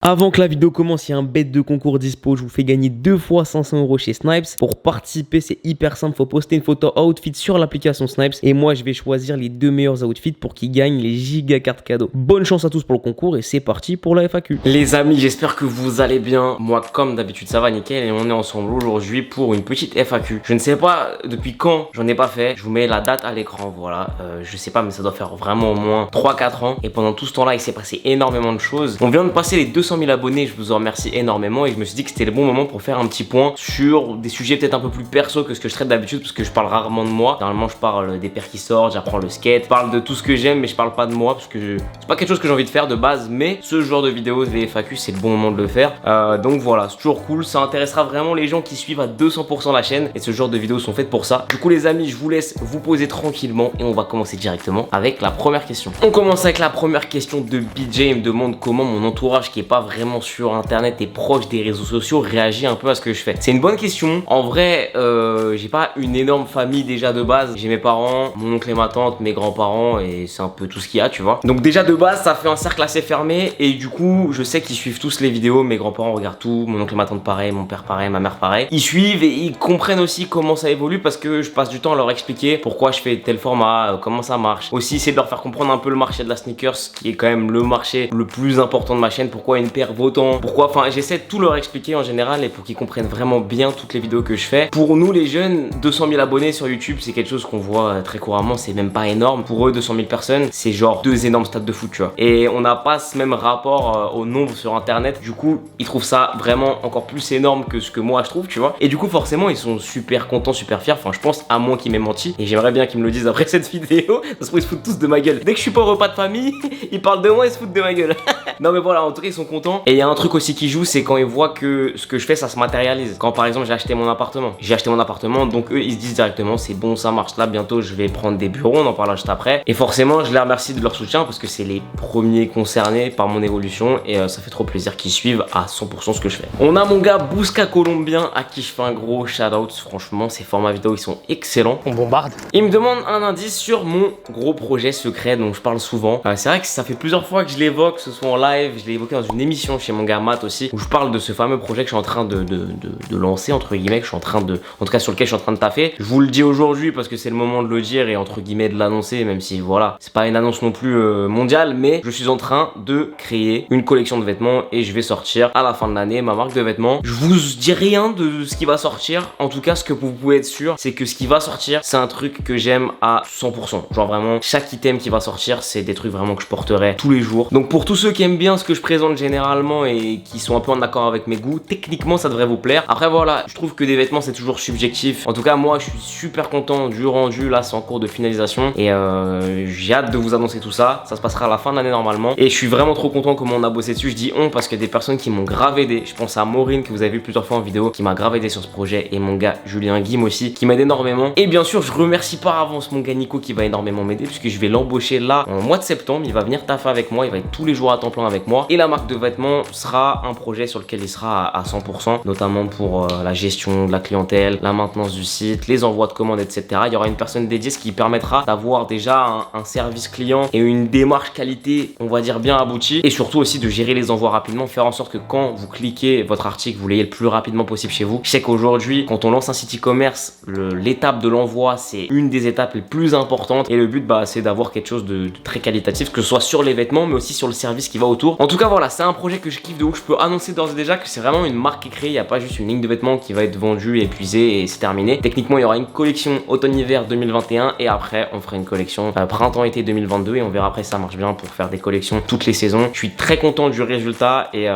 Avant que la vidéo commence, il y a un bête de concours dispo. Je vous fais gagner 2 fois 500 € chez Snipes. Pour participer, c'est hyper simple. Faut poster une photo outfit sur l'application Snipes. Et moi, je vais choisir les 2 meilleurs outfits pour qu'ils gagnent les giga cartes cadeaux. Bonne chance à tous pour le concours et c'est parti pour la FAQ. Les amis, j'espère que vous allez bien. Moi, comme d'habitude, ça va nickel. Et on est ensemble aujourd'hui pour une petite FAQ. Je ne sais pas depuis quand j'en ai pas fait. Je vous mets la date à l'écran. Voilà. Je sais pas, mais ça doit faire vraiment au moins 3-4 ans. Et pendant tout ce temps-là, il s'est passé énormément de choses. On vient de passer les 200 000 abonnés, je vous en remercie énormément et je me suis dit que c'était le bon moment pour faire un petit point sur des sujets peut-être un peu plus perso que ce que je traite d'habitude parce que je parle rarement de moi. Normalement je parle des pères qui sortent, j'apprends le skate, je parle de tout ce que j'aime mais je parle pas de moi parce que c'est pas quelque chose que j'ai envie de faire de base, mais ce genre de vidéos, les FAQ, c'est le bon moment de le faire. Donc voilà, c'est toujours cool, ça intéressera vraiment les gens qui suivent à 200% la chaîne et ce genre de vidéos sont faites pour ça. Du coup les amis, je vous laisse vous poser tranquillement et on va commencer directement avec la première question. On commence avec la première question de BJ. Il me demande comment mon entourage qui est pas vraiment sur internet et proche des réseaux sociaux réagit un peu à ce que je fais. C'est une bonne question. En vrai, j'ai pas une énorme famille déjà de base. J'ai mes parents, mon oncle et ma tante, mes grands-parents et c'est un peu tout ce qu'il y a, tu vois. Donc déjà de base, ça fait un cercle assez fermé et du coup, je sais qu'ils suivent tous les vidéos. Mes grands-parents regardent tout, mon oncle et ma tante pareil, mon père pareil, ma mère pareil. Ils suivent et ils comprennent aussi comment ça évolue parce que je passe du temps à leur expliquer pourquoi je fais tel format, comment ça marche. Aussi, c'est de leur faire comprendre un peu le marché de la sneakers qui est quand même le marché le plus important de ma chaîne. Pourquoi une paire vaut tant, pourquoi, enfin j'essaie de tout leur expliquer en général et pour qu'ils comprennent vraiment bien toutes les vidéos que je fais. Pour nous les jeunes, 200 000 abonnés sur YouTube c'est quelque chose qu'on voit très couramment, c'est même pas énorme. Pour eux 200 000 personnes c'est genre 2 énormes stades de foot, tu vois. Et on n'a pas ce même rapport au nombre sur internet, du coup ils trouvent ça vraiment encore plus énorme que ce que moi je trouve, tu vois. Et du coup forcément ils sont super contents, super fiers, enfin je pense, à moins qu'ils m'aient menti. Et j'aimerais bien qu'ils me le disent après cette vidéo, parce qu'ils se foutent tous de ma gueule. Dès que je suis pas au repas de famille, ils parlent de moi, ils se foutent de ma gueule. Non mais voilà, en tout cas ils sont contents. Et il y a un truc aussi qui joue, c'est quand ils voient que ce que je fais ça se matérialise. Quand par exemple j'ai acheté mon appartement, donc eux ils se disent directement c'est bon, ça marche. Là bientôt je vais prendre des bureaux, on en parlera juste après. Et forcément je les remercie de leur soutien parce que c'est les premiers concernés par mon évolution et ça fait trop plaisir qu'ils suivent à 100% ce que je fais. On a mon gars Bousca Colombien à qui je fais un gros shout out. Franchement ces formats vidéo ils sont excellents. On bombarde. Il me demande un indice sur mon gros projet secret dont je parle souvent. C'est vrai que ça fait plusieurs fois que je l'évoque, que ce soit en live, je l'ai évoqué dans une émission chez mon gars Matt aussi, où je parle de ce fameux projet que je suis en train de lancer, entre guillemets, que je suis en train de, en tout cas sur lequel je suis en train de taffer. Je vous le dis aujourd'hui parce que c'est le moment de le dire et entre guillemets de l'annoncer, même si voilà, c'est pas une annonce non plus mondiale, mais je suis en train de créer une collection de vêtements et je vais sortir à la fin de l'année ma marque de vêtements. Je vous dis rien de ce qui va sortir, en tout cas ce que vous pouvez être sûr, c'est que ce qui va sortir, c'est un truc que j'aime à 100%. Genre vraiment, chaque item qui va sortir, c'est des trucs vraiment que je porterai tous les jours. Donc pour tous ceux qui aiment bien ce que je présente généralement et qui sont un peu en accord avec mes goûts, techniquement ça devrait vous plaire. Après voilà, je trouve que des vêtements c'est toujours subjectif. En tout cas moi je suis super content du rendu, là c'est en cours de finalisation et j'ai hâte de vous annoncer tout ça. Ça se passera à la fin de l'année normalement et je suis vraiment trop content comment on a bossé dessus. Je dis on parce que des personnes qui m'ont grave aidé. Je pense à Maureen que vous avez vu plusieurs fois en vidéo qui m'a grave aidé sur ce projet et mon gars Julien Guim aussi qui m'aide énormément. Et bien sûr je remercie par avance mon gars Nico qui va énormément m'aider puisque je vais l'embaucher là en mois de septembre. Il va venir taffer avec moi, il va être tous les jours à temps plein avec moi et la marque de vêtements sera un projet sur lequel il sera à 100%, notamment pour la gestion de la clientèle, la maintenance du site, les envois de commandes, etc. Il y aura une personne dédiée, ce qui permettra d'avoir déjà un service client et une démarche qualité, on va dire, bien aboutie, et surtout aussi de gérer les envois rapidement, faire en sorte que quand vous cliquez votre article, vous l'ayez le plus rapidement possible chez vous. Je sais qu'aujourd'hui, quand on lance un site e-commerce, l'étape de l'envoi, c'est une des étapes les plus importantes, et le but, c'est d'avoir quelque chose de très qualitatif, que ce soit sur les vêtements, mais aussi sur le service qui va autour. En tout cas, voilà, c'est un projet que je kiffe de ouf. Je peux annoncer d'ores et déjà que c'est vraiment une marque qui est créée. Il n'y a pas juste une ligne de vêtements qui va être vendue, épuisée et c'est terminé. Techniquement, il y aura une collection automne-hiver 2021 et après, on fera une collection printemps-été 2022 et on verra après si ça marche bien pour faire des collections toutes les saisons. Je suis très content du résultat et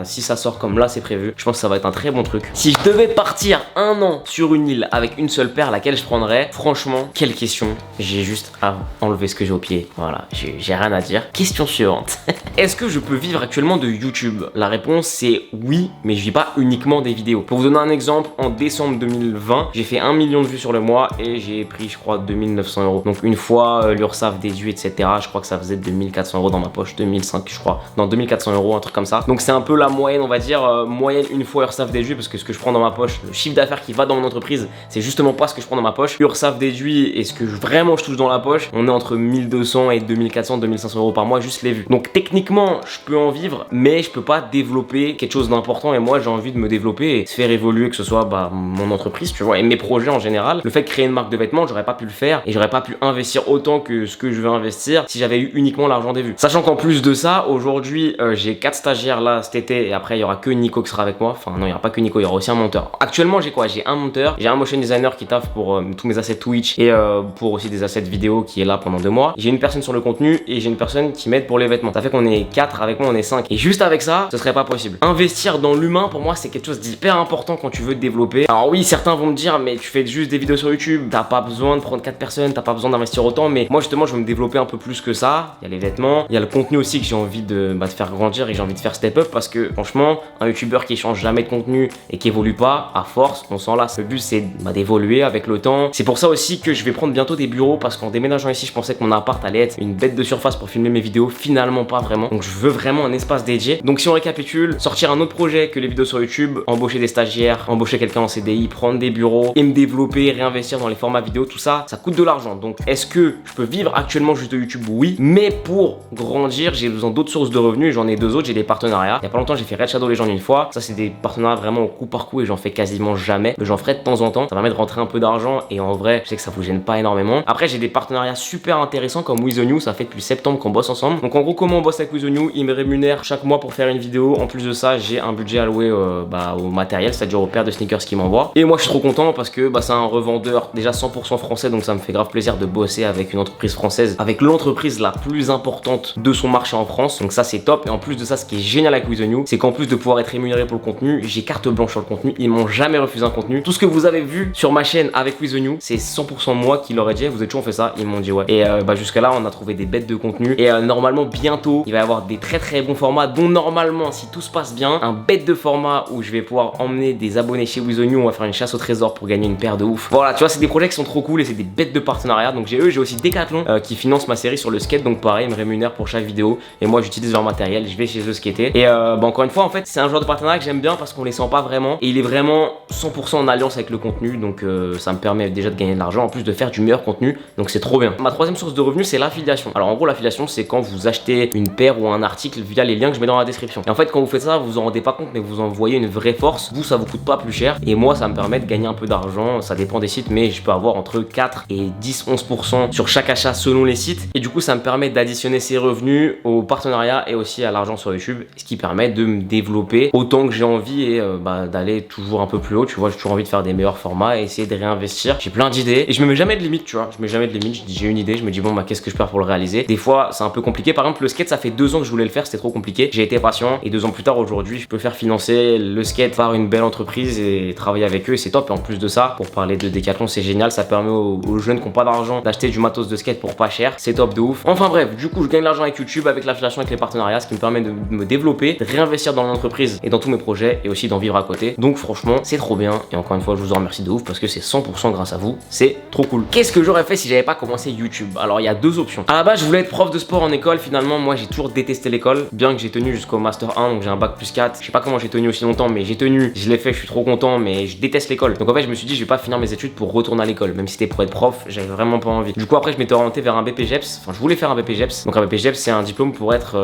si ça sort comme là, c'est prévu, je pense que ça va être un très bon truc. Si je devais partir un an sur une île avec une seule paire, laquelle je prendrais? Franchement, quelle question. J'ai juste à enlever ce que j'ai au pied. Voilà, j'ai rien à dire. Question suivante. Est-ce que je peux vivre actuellement de YouTube? La réponse c'est oui, mais je vis pas uniquement des vidéos. Pour vous donner un exemple, en décembre 2020, j'ai fait 1 million de vues sur le mois et j'ai pris je crois 2900 €. Donc une fois l'URSSAF déduit, etc., je crois que ça faisait 2400 € dans ma poche, 2005 je crois. Non, 2400 €, un truc comme ça. Donc c'est un peu la moyenne, on va dire, moyenne une fois URSSAF déduit, parce que ce que je prends dans ma poche, le chiffre d'affaires qui va dans mon entreprise, c'est justement pas ce que je prends dans ma poche. URSSAF déduit et ce que vraiment je touche dans la poche, on est entre 1200 et 2400, 2500 € par mois, juste les vues. Donc techniquement, je peux en vivre, vivre, mais je peux pas développer quelque chose d'important. Et moi, j'ai envie de me développer et de faire évoluer, que ce soit mon entreprise, tu vois, et mes projets en général. Le fait de créer une marque de vêtements, j'aurais pas pu le faire et j'aurais pas pu investir autant que ce que je veux investir si j'avais eu uniquement l'argent des vues. Sachant qu'en plus de ça, aujourd'hui, j'ai 4 stagiaires là cet été et après il y aura que Nico qui sera avec moi. Enfin non, il y aura pas que Nico, il y aura aussi un monteur. Actuellement, j'ai quoi? J'ai un monteur, j'ai un motion designer qui taffe pour tous mes assets Twitch et pour aussi des assets vidéo qui est là pendant 2 mois. J'ai une personne sur le contenu et j'ai une personne qui m'aide pour les vêtements. Ça fait qu'on est 4, avec moi on est 5. Et juste avec ça, ce serait pas possible. Investir dans l'humain, pour moi, c'est quelque chose d'hyper important quand tu veux te développer. Alors oui, certains vont me dire, mais tu fais juste des vidéos sur YouTube, t'as pas besoin de prendre 4 personnes, t'as pas besoin d'investir autant. Mais moi justement, je veux me développer un peu plus que ça. Il y a les vêtements, il y a le contenu aussi que j'ai envie de faire grandir et j'ai envie de faire step up parce que franchement, un youtubeur qui change jamais de contenu et qui évolue pas, à force, on s'en lasse. Le but c'est d'évoluer avec le temps. C'est pour ça aussi que je vais prendre bientôt des bureaux parce qu'en déménageant ici, je pensais que mon appart allait être une bête de surface pour filmer mes vidéos. Finalement, pas vraiment. Donc je veux vraiment un espace dédié. Donc si on récapitule, sortir un autre projet que les vidéos sur YouTube, embaucher des stagiaires, embaucher quelqu'un en CDI, prendre des bureaux et me développer, réinvestir dans les formats vidéo, tout ça, ça coûte de l'argent. Donc est-ce que je peux vivre actuellement juste de YouTube? Oui, mais pour grandir, j'ai besoin d'autres sources de revenus et j'en ai 2 autres. J'ai des partenariats. Il y a pas longtemps, j'ai fait Red Shadow Legends une fois. Ça, c'est des partenariats vraiment au coup par coup et j'en fais quasiment jamais. Mais j'en ferai de temps en temps. Ça permet de rentrer un peu d'argent et en vrai, je sais que ça vous gêne pas énormément. Après, j'ai des partenariats super intéressants comme With The New. Ça fait depuis septembre qu'on bosse ensemble. Donc en gros, comment on bosse avec With The New? Ils me rémunèrent chaque mois pour faire une vidéo. En plus de ça, j'ai un budget alloué au matériel, c'est-à-dire aux paires de sneakers qu'ils m'envoient. Et moi, je suis trop content parce que c'est un revendeur déjà 100% français. Donc ça me fait grave plaisir de bosser avec une entreprise française, avec l'entreprise la plus importante de son marché en France. Donc ça, c'est top. Et en plus de ça, ce qui est génial avec With The New, c'est qu'en plus de pouvoir être rémunéré pour le contenu, j'ai carte blanche sur le contenu. Ils m'ont jamais refusé un contenu. Tout ce que vous avez vu sur ma chaîne avec With The New, c'est 100% moi qui leur ai dit, vous avez toujours fait ça? Ils m'ont dit ouais. Et jusqu'à là, on a trouvé des bêtes de contenu. Et normalement, bientôt, il va y avoir des très bons formats, dont normalement, si tout se passe bien, un bête de format où je vais pouvoir emmener des abonnés chez With The New. On va faire une chasse au trésor pour gagner une paire de ouf. Voilà, tu vois, c'est des projets qui sont trop cool et c'est des bêtes de partenariat. Donc j'ai aussi Decathlon qui finance ma série sur le skate. Donc pareil, ils me rémunèrent pour chaque vidéo. Et moi, j'utilise leur matériel, je vais chez eux skater. Et encore une fois, en fait, c'est un genre de partenariat que j'aime bien parce qu'on les sent pas vraiment. Et il est vraiment 100% en alliance avec le contenu. Donc ça me permet déjà de gagner de l'argent en plus de faire du meilleur contenu. Donc c'est trop bien. Ma troisième source de revenus, c'est l'affiliation. Alors en gros, l'affiliation, c'est quand vous achetez une paire ou un article via les liens que je mets dans la description. Et en fait, quand vous faites ça, vous en rendez pas compte, mais vous envoyez une vraie force. Vous, ça vous coûte pas plus cher. Et moi, ça me permet de gagner un peu d'argent. Ça dépend des sites, mais je peux avoir entre 4 et 10-11% sur chaque achat selon les sites. Et du coup, ça me permet d'additionner ces revenus au partenariat et aussi à l'argent sur YouTube, ce qui permet de me développer autant que j'ai envie et d'aller toujours un peu plus haut. Tu vois, j'ai toujours envie de faire des meilleurs formats et essayer de réinvestir. J'ai plein d'idées et je me mets jamais de limite, tu vois. Je me mets jamais de limite. Je dis j'ai une idée, je me dis bon qu'est-ce que je peux faire pour le réaliser. Des fois, c'est un peu compliqué. Par exemple, le skate, ça fait 2 ans que je voulais le faire, c'était trop compliqué. J'ai été patient et 2 ans plus tard, aujourd'hui, je peux faire financer le skate par une belle entreprise et travailler avec eux. Et c'est top. Et en plus de ça, pour parler de Decathlon, c'est génial. Ça permet aux jeunes qui n'ont pas d'argent d'acheter du matos de skate pour pas cher. C'est top de ouf. Enfin bref, du coup, je gagne de l'argent avec YouTube, avec l'affiliation, avec les partenariats, ce qui me permet de me développer, de réinvestir dans l'entreprise et dans tous mes projets et aussi d'en vivre à côté. Donc franchement, c'est trop bien. Et encore une fois, je vous en remercie de ouf parce que c'est 100% grâce à vous. C'est trop cool. Qu'est-ce que j'aurais fait si j'avais pas commencé YouTube? Alors il y a 2 options. À la base, je voulais être prof de sport en école. Finalement, moi, j'ai toujours détesté l'école, bien que j'ai tenu jusqu'au master 1, donc j'ai un bac plus 4. Je sais pas comment j'ai tenu aussi longtemps, mais j'ai tenu, je l'ai fait, je suis trop content, mais je déteste l'école. Donc en fait, je me suis dit, je vais pas finir mes études pour retourner à l'école, même si c'était pour être prof, j'avais vraiment pas envie. Du coup, après, je m'étais orienté vers un BPGEPS. Enfin, je voulais faire un BPGEPS. Donc un BPGEPS, c'est un diplôme pour être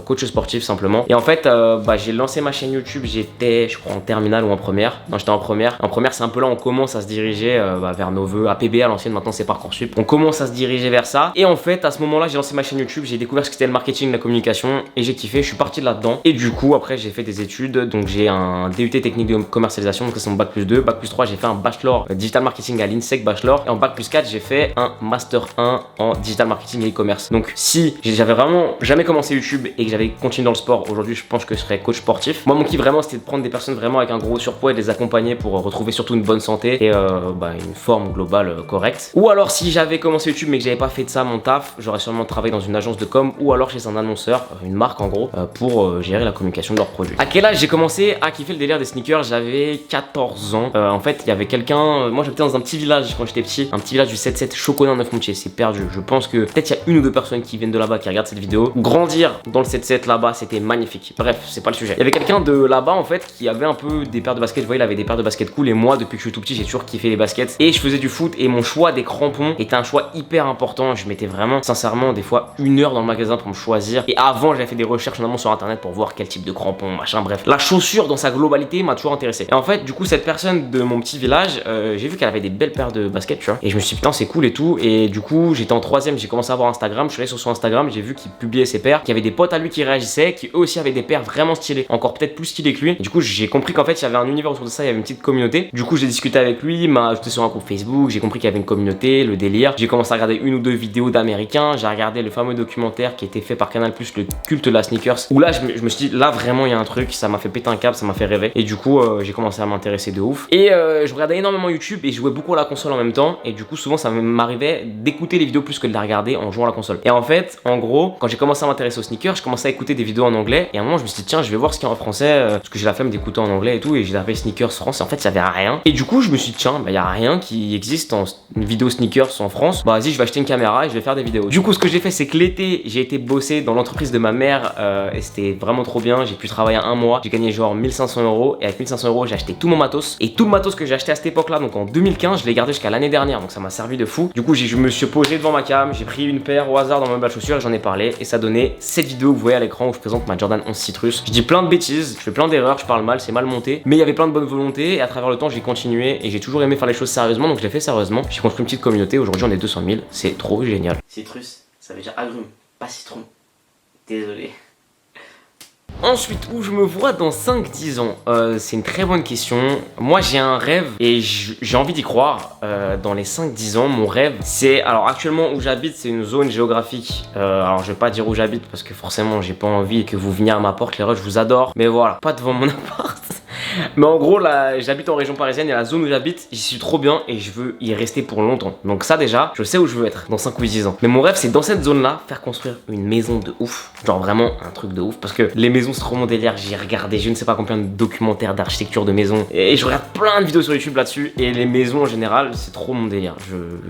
coach sportif simplement. Et en fait, j'ai lancé ma chaîne YouTube. J'étais, je crois, en terminale ou en première. Non, j'étais en première. En première, c'est un peu là, on commence à se diriger vers nos vœux APB à l'ancienne. Maintenant, c'est Parcoursup. On commence à se diriger vers ça. Et en fait, à ce moment-là, j'ai lancé ma chaîne YouTube. J'ai découvert ce que c'était le marketing, la communication, et j'ai kiffé. Je suis parti là-dedans. Et du coup, après, j'ai fait des études. Donc j'ai un DUT technique de commercialisation. Donc c'est mon bac plus 2. Bac plus 3, j'ai fait un bachelor digital marketing à l'INSEC bachelor. Et en bac plus 4, j'ai fait un master 1 en digital marketing et e-commerce. Donc si j'avais vraiment jamais commencé YouTube et que j'avais continué dans le sport, aujourd'hui, je pense que je serais coach sportif. Moi, mon kiff vraiment, c'était de prendre des personnes vraiment avec un gros surpoids et de les accompagner pour retrouver surtout une bonne santé et une forme globale correcte. Ou alors, si j'avais commencé YouTube mais que j'avais pas fait de ça mon taf, j'aurais sûrement travaillé dans une agence de com ou alors chez un annonceur, une marque en gros, pour gérer la communication de leurs produits. À quel âge j'ai commencé à kiffer le délire des sneakers? J'avais 14 ans. En fait, il y avait quelqu'un, moi j'habitais dans un petit village quand j'étais petit, un petit village du 7-7 Choconin 9 Moutier, c'est perdu. Je pense que peut-être il y a 1 ou 2 personnes qui viennent de là-bas qui regardent cette vidéo. Grandir dans le 7-7 là-bas, c'était magnifique. Bref, c'est pas le sujet. Il y avait quelqu'un de là-bas en fait qui avait un peu des paires de baskets. Je voyais, il avait des paires de baskets cool et moi, depuis que je suis tout petit, j'ai toujours kiffé les baskets et je faisais du foot et mon choix des crampons était un choix hyper important. Je mettais vraiment, sincèrement, des fois 1 heure dans le magasin pour me choisir. Et avant, j'avais fait des recherches recherche notamment sur internet pour voir quel type de crampons, machin, bref. La chaussure dans sa globalité m'a toujours intéressé. Et en fait, du coup, cette personne de mon petit village, j'ai vu qu'elle avait des belles paires de baskets, tu vois. Et je me suis dit, putain, c'est cool et tout. Et du coup, j'étais en 3ème, j'ai commencé à voir Instagram. Je suis allé sur son Instagram, j'ai vu qu'il publiait ses paires, qu'il y avait des potes à lui qui réagissaient, qui eux aussi avaient des paires vraiment stylées, encore peut-être plus stylées que lui. Et du coup, j'ai compris qu'en fait, il y avait un univers autour de ça, il y avait une petite communauté. Du coup, j'ai discuté avec lui, il m'a ajouté sur un groupe Facebook, j'ai compris qu'il y avait une communauté, le délire. J'ai commencé à regarder une ou deux vidéos d'Américains, j'ai regardé le fameux documentaire qui était fait par Canal+, le culte de la sneakers, où là, je me suis dit, là, vraiment, il y a un truc, ça m'a fait péter un câble, ça m'a fait rêver. Et du coup, j'ai commencé à m'intéresser de ouf. Et je regardais énormément YouTube et je jouais beaucoup à la console en même temps. Et du coup, souvent, ça m'arrivait d'écouter les vidéos plus que de les regarder en jouant à la console. Et en fait, en gros, quand j'ai commencé à m'intéresser aux sneakers, je commençais à écouter des vidéos en anglais. Et à un moment, je me suis dit, tiens, je vais voir ce qu'il y a en français, parce que j'ai la flemme d'écouter en anglais et tout. Et j'ai tapé sneakers France. Et en fait, il y avait rien. Et du coup, je me suis dit, tiens, il y a rien qui existe en vidéo sneakers en France. Bah, vas-y, je vais acheter une caméra et je vais faire des vidéos. Du coup, ce que j'ai fait, c'est que l'été, j'ai été bosser dans l'entreprise de ma mère et c'était vraiment trop bien. J'ai pu travailler un mois. J'ai gagné genre 1500 € et avec 1500 €, j'ai acheté tout mon matos. Et tout le matos que j'ai acheté à cette époque-là, donc en 2015, je l'ai gardé jusqu'à l'année dernière. Donc ça m'a servi de fou. Du coup, je me suis posé devant ma cam, j'ai pris une paire au hasard dans ma belle chaussure et j'en ai parlé. Et ça donnait cette vidéo que vous voyez à l'écran où je présente ma Jordan 11 Citrus. Je dis plein de bêtises, je fais plein d'erreurs, je parle mal, c'est mal monté. Mais il y avait plein de bonne volonté et à travers le temps, j'ai continué et j'ai toujours aimé faire les choses sérieusement. Donc je l'ai fait sérieusement. J'ai construit une petite communauté. Aujourd'hui, on est 200 000. C'est trop génial. Citrus, ça veut dire agrume, pas citron. Désolé. Ensuite, où je me vois dans 5-10 ans, c'est une très bonne question. Moi, j'ai un rêve et j'ai envie d'y croire. Dans les 5-10 ans, mon rêve, c'est... Alors, actuellement, où j'habite, c'est une zone géographique. Alors, je vais pas dire où j'habite parce que forcément, j'ai pas envie que vous veniez à ma porte. Les rushs, je vous adore. Mais voilà, pas devant mon appart. Mais en gros, là, j'habite en région parisienne et la zone où j'habite, j'y suis trop bien et je veux y rester pour longtemps. Donc ça déjà, je sais où je veux être dans 5 ou 10 ans. Mais mon rêve, c'est dans cette zone-là, faire construire une maison de ouf. Genre vraiment un truc de ouf. Parce que les maisons, c'est trop mon délire. J'ai regardé je ne sais pas combien de documentaires d'architecture de maisons. Et je regarde plein de vidéos sur YouTube là-dessus. Et les maisons en général, c'est trop mon délire.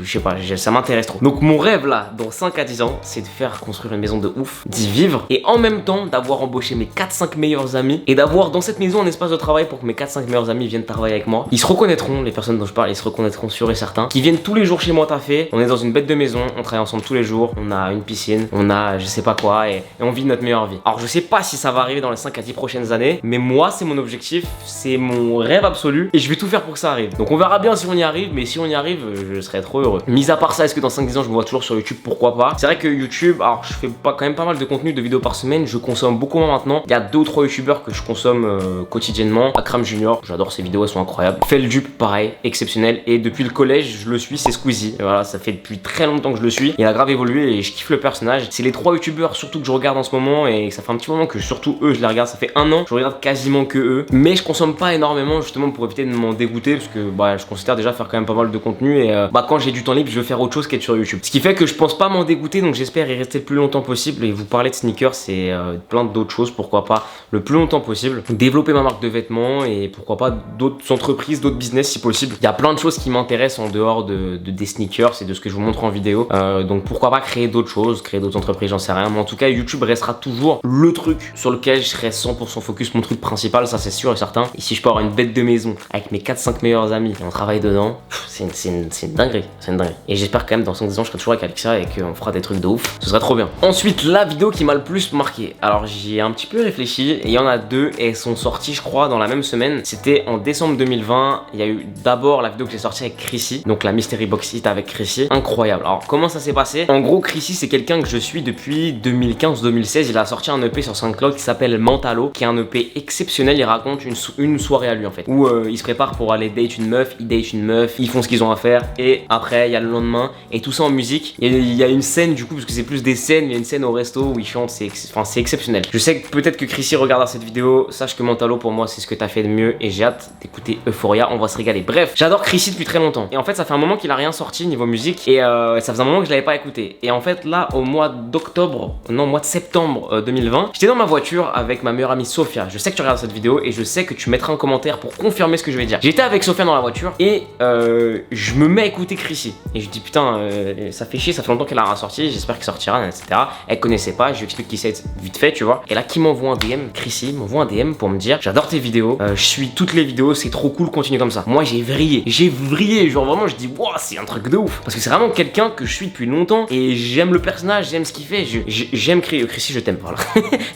Je sais pas, ça m'intéresse trop. Donc mon rêve là, dans 5 à 10 ans, c'est de faire construire une maison de ouf, d'y vivre. Et en même temps, d'avoir embauché mes 4-5 meilleurs amis. Et d'avoir dans cette maison un espace de travail pour que mes 4-5 meilleurs amis viennent travailler avec moi. Ils se reconnaîtront, les personnes dont je parle, ils se reconnaîtront sûr et certain. Qui viennent tous les jours chez moi taffer. On est dans une bête de maison, on travaille ensemble tous les jours. On a une piscine, on a je sais pas quoi et on vit notre meilleure vie. Alors je sais pas si ça va arriver dans les 5 à 10 prochaines années, mais moi c'est mon objectif, c'est mon rêve absolu et je vais tout faire pour que ça arrive. Donc on verra bien si on y arrive, mais si on y arrive, je serai trop heureux. Mis à part ça, est-ce que dans 5-10 ans je me vois toujours sur YouTube? Pourquoi pas? C'est vrai que YouTube, alors je fais quand même pas mal de contenu de vidéos par semaine, je consomme beaucoup moins maintenant. Il y a 2 ou 3 youtubeurs que je consomme quotidiennement. Akram Junior, j'adore ses vidéos, elles sont incroyables. Feldup, pareil, exceptionnel. Et depuis le collège, je le suis, c'est Squeezie. Et voilà, ça fait depuis très longtemps que je le suis. Il a grave évolué et je kiffe le personnage. C'est les 3 youtubeurs surtout que je regarde en ce moment et ça fait un petit moment que surtout eux je les regarde. Ça fait 1 an, je regarde quasiment que eux. Mais je consomme pas énormément justement pour éviter de m'en dégoûter parce que bah, je considère déjà faire quand même pas mal de contenu et bah, quand j'ai du temps libre, je veux faire autre chose qu'être sur YouTube. Ce qui fait que je pense pas m'en dégoûter, donc j'espère y rester le plus longtemps possible et vous parler de sneakers et plein d'autres choses, pourquoi pas le plus longtemps possible. Développer ma marque de vêtements et pourquoi pas d'autres entreprises, d'autres business si possible. Il y a plein de choses qui m'intéressent en dehors des sneakers et de ce que je vous montre en vidéo. Donc pourquoi pas créer d'autres choses, créer d'autres entreprises, j'en sais rien. Mais en tout cas, YouTube restera toujours le truc sur lequel je serai 100% focus, mon truc principal, ça c'est sûr et certain. Et si je peux avoir une bête de maison avec mes 4-5 meilleurs amis et on travaille dedans, c'est une dinguerie, c'est une dinguerie. Et j'espère quand même dans 5 ans je serai toujours avec Alexa et qu'on fera des trucs de ouf, ce serait trop bien. Ensuite, la vidéo qui m'a le plus marqué. Alors j'y ai un petit peu réfléchi et il y en a 2 et elles sont sorties je crois dans la même semaine. C'était en décembre 2020. Il y a eu d'abord la vidéo que j'ai sortie avec Chrissy, donc la Mystery Box Hit avec Chrissy. Incroyable. Alors comment ça s'est passé? En gros, Chrissy c'est quelqu'un que je suis depuis 2015-2016. Il a sorti un EP sur SoundCloud qui s'appelle Mentalo, qui est un EP exceptionnel. Il raconte une soirée à lui en fait, où il se prépare pour aller date une meuf, il date une meuf, ils font ce qu'ils ont à faire et après il y a le lendemain et tout ça en musique. Il y a une scène du coup, parce que c'est plus des scènes, il y a une scène au resto où il chante, c'est exceptionnel. Je sais que peut-être que Chrissy regardera cette vidéo, sache que Mentalo pour moi c'est ce que t'as fait de mieux et j'ai hâte d'écouter Euphoria, on va se régaler. Bref, j'adore Chrissy depuis très longtemps et en fait ça fait un moment qu'il a rien sorti niveau musique et ça faisait un moment que je l'avais pas écouté. Et en fait là au mois de septembre 2020, j'étais dans ma voiture avec ma meilleure amie Sophia. Je sais que tu regardes cette vidéo et je sais que tu mettras un commentaire pour confirmer ce que je vais dire. J'étais avec Sophia dans la voiture et je me mets à écouter Chrissy et je dis putain ça fait chier, ça fait longtemps qu'elle a rien sorti, j'espère qu'il sortira, etc. Elle connaissait pas, je lui explique qui c'est vite fait, tu vois. Et là qui m'envoie un DM, Chrissy m'envoie un DM pour me dire j'adore tes vidéos, je suis toutes les vidéos, c'est trop cool, continue comme ça. Moi j'ai vrillé, genre vraiment je dis waouh, c'est un truc de ouf, parce que c'est vraiment quelqu'un que je suis depuis longtemps et j'aime le personnage, j'aime ce qu'il fait, j'aime Chrissy, je t'aime, voilà.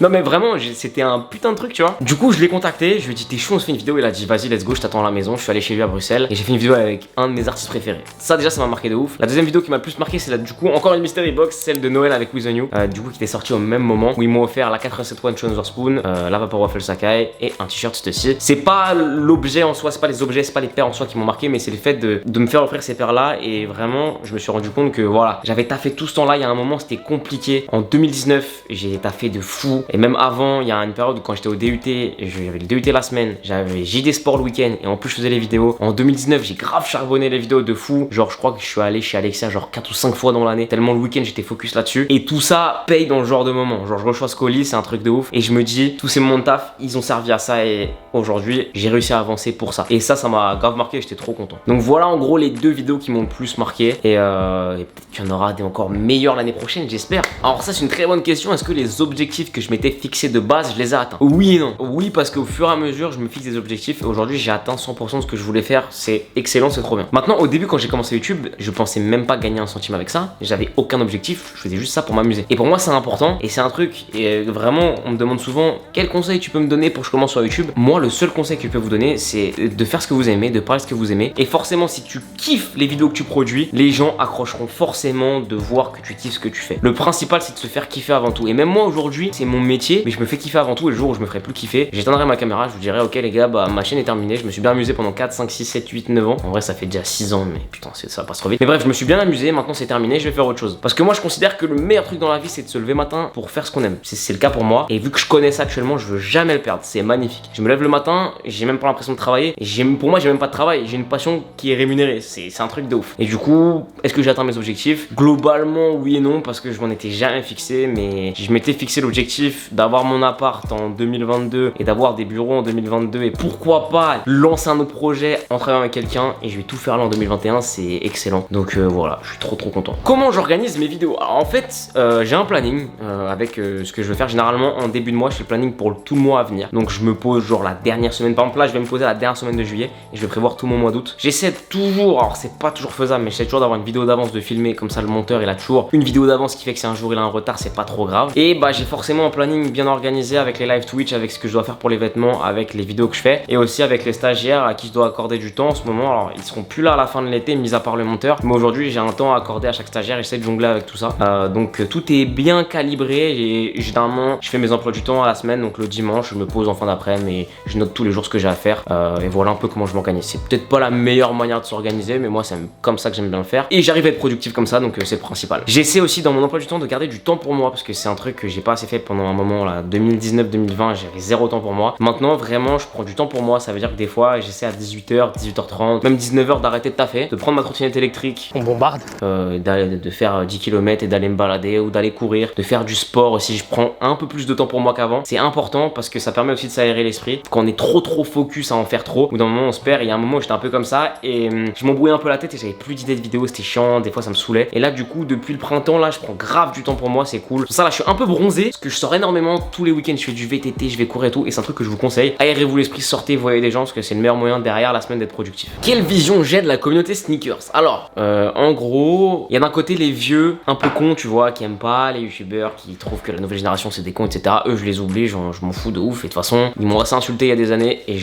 Non mais vraiment, c'était un putain de truc, tu vois. Du coup je l'ai contacté, je lui ai dit t'es chaud, on se fait une vidéo, il a dit vas-y let's go, je t'attends à la maison. Je suis allé chez lui à Bruxelles et j'ai fait une vidéo avec un de mes artistes préférés. Ça déjà ça m'a marqué de ouf. La deuxième vidéo qui m'a le plus marqué, c'est du coup encore une mystery box, celle de Noël avec With The New, du coup qui était sortie au même moment, où ils m'ont offert la 87 One Chonzor Spoon, la Vapor Waffle Sakai et un t-shirt ceci. C'est pas l'objet en soi, c'est pas les objets, c'est pas les paires en soi qui m'ont marqué, mais c'est le fait de me faire offrir ces paires là. Et vraiment je me suis rendu compte que voilà, j'avais taffé tout ce temps là. Il y a un moment c'était compliqué. En 2019 j'ai taffé de fou, et même avant il y a une période où quand j'étais au DUT, j'avais le DUT la semaine, j'avais JD Sport le week-end et en plus je faisais les vidéos. En 2019 j'ai grave charbonné les vidéos de fou, genre je crois que je suis allé chez Alexia genre 4 ou 5 fois dans l'année, tellement le week-end j'étais focus là-dessus, et tout ça paye dans le genre de moment. Genre je reçois ce colis, c'est un truc de ouf, et je me dis tous ces moments de taf ils ont servi à ça, et aujourd'hui j'ai réussi à avancer pour ça, et ça m'a grave marqué, j'étais trop content. Donc voilà en gros les deux vidéos qui m'ont le plus marqué, et peut-être qu'il y en aura des encore meilleures l'année prochaine, j'espère. Alors ça c'est une très bonne question, est-ce que les objectifs que je m'étais fixés de base je les ai atteints? Oui et non. Oui parce qu'au fur et à mesure je me fixe des objectifs, et aujourd'hui j'ai atteint 100% de ce que je voulais faire, c'est excellent, c'est trop bien. Maintenant au début quand j'ai commencé YouTube, je pensais même pas gagner un centime avec ça, j'avais aucun objectif, je faisais juste ça pour m'amuser. Et pour moi c'est important, et c'est un truc, et vraiment on me demande souvent quel conseil tu peux me donner pour que je commence sur YouTube. Moi le seul conseil que je peux vous donner c'est de faire ce que vous aimez, de parler ce que vous aimez, et forcément si tu kiffes les vidéos que tu produis, les gens accrocheront forcément de voir que tu kiffes ce que tu fais. Le principal c'est de se faire kiffer avant tout, et même moi aujourd'hui c'est mon métier, mais je me fais kiffer avant tout, et le jour où je me ferai plus kiffer, j'éteindrai ma caméra, je vous dirai ok les gars, bah ma chaîne est terminée, je me suis bien amusé pendant 4, 5, 6, 7, 8, 9 ans. En vrai ça fait déjà 6 ans, mais putain ça passe trop vite. Mais bref, je me suis bien amusé, maintenant c'est terminé, je vais faire autre chose. Parce que moi je considère que le meilleur truc dans la vie c'est de se lever matin pour faire ce qu'on aime. C'est le cas pour moi, et vu que je connais ça actuellement, je veux jamais le perdre, c'est magnifique. Je me lève le matin, j'ai même pas l'impression de travailler, et pour moi j'ai même pas de travail, j'ai une passion qui est rémunérée, c'est un truc de ouf. Et du coup, est-ce que j'ai atteint mes objectifs? Globalement oui et non, parce que je m'en étais jamais fixé, mais je m'étais fixé l'objectif d'avoir mon appart en 2022 et d'avoir des bureaux en 2022, et pourquoi pas lancer un autre projet en travaillant avec quelqu'un, et je vais tout faire là en 2021, c'est excellent. Donc voilà, je suis trop content. Comment j'organise mes vidéos? Alors en fait, j'ai un planning avec ce que je veux faire. Généralement en début de mois, je fais le planning pour tout le mois à venir. Donc je me pose genre la dernière semaine, par exemple là je vais me poser la dernière semaine de juillet et je vais prévoir tout mon mois d'août. J'essaie toujours, alors c'est pas toujours faisable, mais j'essaie toujours d'avoir une vidéo d'avance de filmer, comme ça le monteur il a toujours une vidéo d'avance qui fait que si un jour il a un retard c'est pas trop grave. Et bah j'ai forcément un planning bien organisé avec les live Twitch, avec ce que je dois faire pour les vêtements, avec les vidéos que je fais, et aussi avec les stagiaires à qui je dois accorder du temps en ce moment. Alors ils seront plus là à la fin de l'été, mis à part le monteur, mais aujourd'hui j'ai un temps à accorder à chaque stagiaire et j'essaie de jongler avec tout ça. Donc tout est bien calibré, et généralement je fais mes emplois du temps à la semaine, donc le dimanche je me pose en fin d'après-midi et je note tous les jours ce que j'ai à faire, et voilà un peu comment je m'organise. C'est peut-être pas la meilleure manière de s'organiser, mais moi c'est comme ça que j'aime bien le faire, et j'arrive à être productif comme ça, donc c'est le principal. J'essaie aussi dans mon emploi du temps de garder du temps pour moi, parce que c'est un truc que j'ai pas assez fait pendant un moment là, 2019-2020 j'avais zéro temps pour moi. Maintenant vraiment je prends du temps pour moi, ça veut dire que des fois j'essaie à 18h, 18h30, même 19h d'arrêter de taffer, de prendre ma trottinette électrique, on bombarde, de faire 10 km et d'aller me balader ou d'aller courir, de faire du sport aussi. Je prends un peu plus de temps pour moi qu'avant, c'est important parce que ça permet aussi de s'aérer l'esprit. Quand on est trop focus à en faire trop, ou d'un moment on se perd. Il y a un moment où j'étais un peu comme ça et je m'embrouillais un peu la tête et j'avais plus d'idées de vidéos, c'était chiant, des fois ça me saoulait. Et là du coup depuis le printemps là je prends grave du temps pour moi, c'est cool. Pour ça là je suis un peu bronzé parce que je sors énormément tous les week-ends, je fais du VTT, je vais courir et tout, et c'est un truc que je vous conseille. Aérez-vous l'esprit, sortez, voyez des gens, parce que c'est le meilleur moyen derrière la semaine d'être productif. Quelle vision j'ai de la communauté sneakers? Alors en gros il y a d'un côté les vieux un peu cons, tu vois, qui aiment pas les youtubeurs, qui trouvent que la nouvelle génération c'est des cons, etc. Eux je les oublie, je m'en fous de ouf, et de toute façon ils m'ont assez insulté il y a des années, et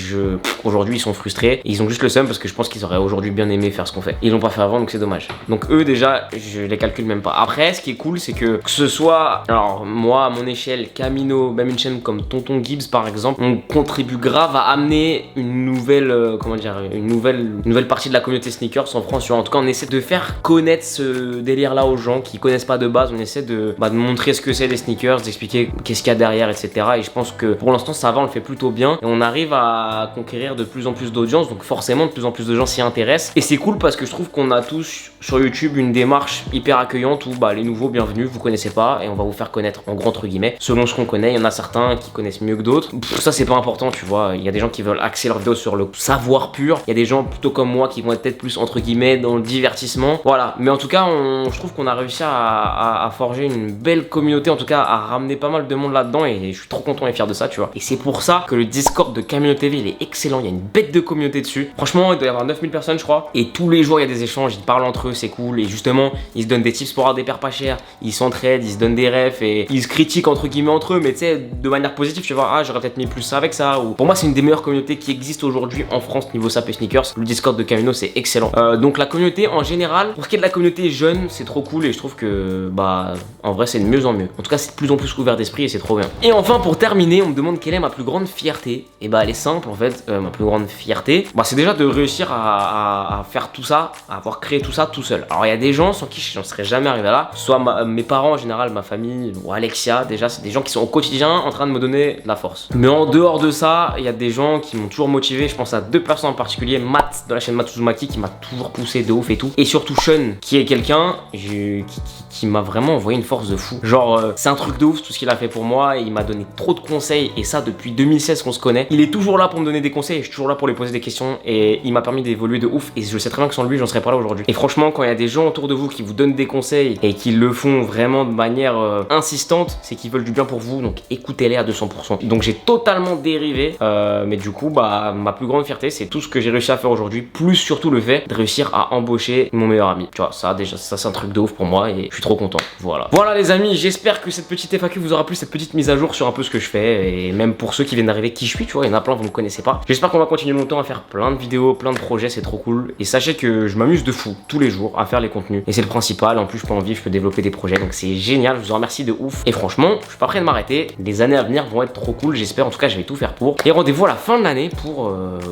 aujourd'hui ils sont frustrés, et ils ont juste le seum parce que je pense qu'ils auraient aujourd'hui bien aimé faire ce qu'on fait. Ils l'ont pas fait avant, donc c'est dommage. Donc eux déjà je les calcule même pas. Après ce qui est cool c'est que ce soit, alors moi à mon échelle, Camino, même une chaîne comme Tonton Gibbs par exemple, on contribue grave à amener une nouvelle comment dire, une nouvelle partie de la communauté sneakers en France. En tout cas on essaie de faire connaître ce délire là aux gens qui connaissent pas de base. On essaie de montrer ce que c'est les sneakers, d'expliquer qu'est-ce qu'il y a derrière, etc. Et je pense que pour l'instant ça va, on le fait plutôt bien, et on arrive à conquérir de plus en plus d'audience, donc forcément de plus en plus de gens s'y intéressent, et c'est cool parce que je trouve qu'on a tous sur YouTube une démarche hyper accueillante où les nouveaux, bienvenue, vous connaissez pas et on va vous faire connaître en gros entre guillemets selon ce qu'on connaît. Il y en a certains qui connaissent mieux que d'autres, ça c'est pas important, tu vois. Il y a des gens qui veulent axer leur vidéo sur le savoir pur, il y a des gens plutôt comme moi qui vont être peut-être plus entre guillemets dans le divertissement, voilà. Mais en tout cas je trouve qu'on a réussi à forger une belle communauté, en tout cas à ramener pas mal de monde là-dedans, et je suis trop content et fier de ça, tu vois. Et c'est pour ça que le Discord Discord de Camino TV, il est excellent, il y a une bête de communauté dessus. Franchement, il doit y avoir 9000 personnes, je crois. Et tous les jours, il y a des échanges, ils parlent entre eux, c'est cool. Et justement, ils se donnent des tips pour avoir des paires pas chères, ils s'entraident, ils se donnent des refs et ils se critiquent entre guillemets entre eux, mais tu sais, de manière positive, tu vois, ah, j'aurais peut-être mis plus ça avec ça. Ou... Pour moi, c'est une des meilleures communautés qui existent aujourd'hui en France niveau SAP et sneakers. Le Discord de Camino, c'est excellent. Donc la communauté en général, pour ce qui est de la communauté jeune, c'est trop cool et je trouve que bah en vrai c'est de mieux en mieux. En tout cas, c'est de plus en plus ouvert d'esprit et c'est trop bien. Et enfin, pour terminer, on me demande quelle est ma plus grande fierté. Et bah elle est simple en fait, ma plus grande fierté, bah c'est déjà de réussir à faire tout ça, à avoir créé tout ça tout seul. Alors il y a des gens sans qui j'en serais jamais arrivé là, soit mes parents en général, ma famille ou Alexia, déjà c'est des gens qui sont au quotidien en train de me donner de la force. Mais en dehors de ça, il y a des gens qui m'ont toujours motivé, je pense à deux personnes en particulier, Matt de la chaîne Matt Uzumaki qui m'a toujours poussé de ouf et tout, et surtout Sean qui est quelqu'un qui m'a vraiment envoyé une force de fou. Genre c'est un truc de ouf tout ce qu'il a fait pour moi et il m'a donné trop de conseils et ça depuis 2016 qu'on se connaît. Il est toujours là pour me donner des conseils et je suis toujours là pour lui poser des questions et il m'a permis d'évoluer de ouf et je sais très bien que sans lui j'en serais pas là aujourd'hui. Et franchement quand il y a des gens autour de vous qui vous donnent des conseils et qui le font vraiment de manière insistante, c'est qu'ils veulent du bien pour vous, donc écoutez-les à 200%. Donc j'ai totalement dérivé mais du coup bah ma plus grande fierté c'est tout ce que j'ai réussi à faire aujourd'hui, plus surtout le fait de réussir à embaucher mon meilleur ami. Tu vois, ça déjà ça c'est un truc de ouf pour moi et je suis trop content. Voilà les amis, j'espère que cette petite FAQ vous aura plu, cette petite mise à jour sur un peu ce que je fais et même pour ceux qui viennent d'arriver qui je suis, tu vois, il y en a plein vous me connaissez pas. J'espère qu'on va continuer longtemps à faire plein de vidéos, plein de projets, c'est trop cool et sachez que je m'amuse de fou tous les jours à faire les contenus et c'est le principal. En plus je peux en vivre, je peux développer des projets donc c'est génial, je vous en remercie de ouf et franchement je suis pas prêt de m'arrêter. Les années à venir vont être trop cool, j'espère, en tout cas je vais tout faire pour. Et rendez-vous à la fin de l'année pour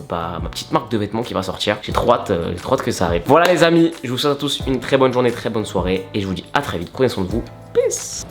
ma petite marque de vêtements qui va sortir. J'ai trop hâte que ça arrive. Voilà les amis, je vous souhaite à tous une très bonne journée, très bonne soirée et je vous dis à très vite. Prenez soin de vous. Peace.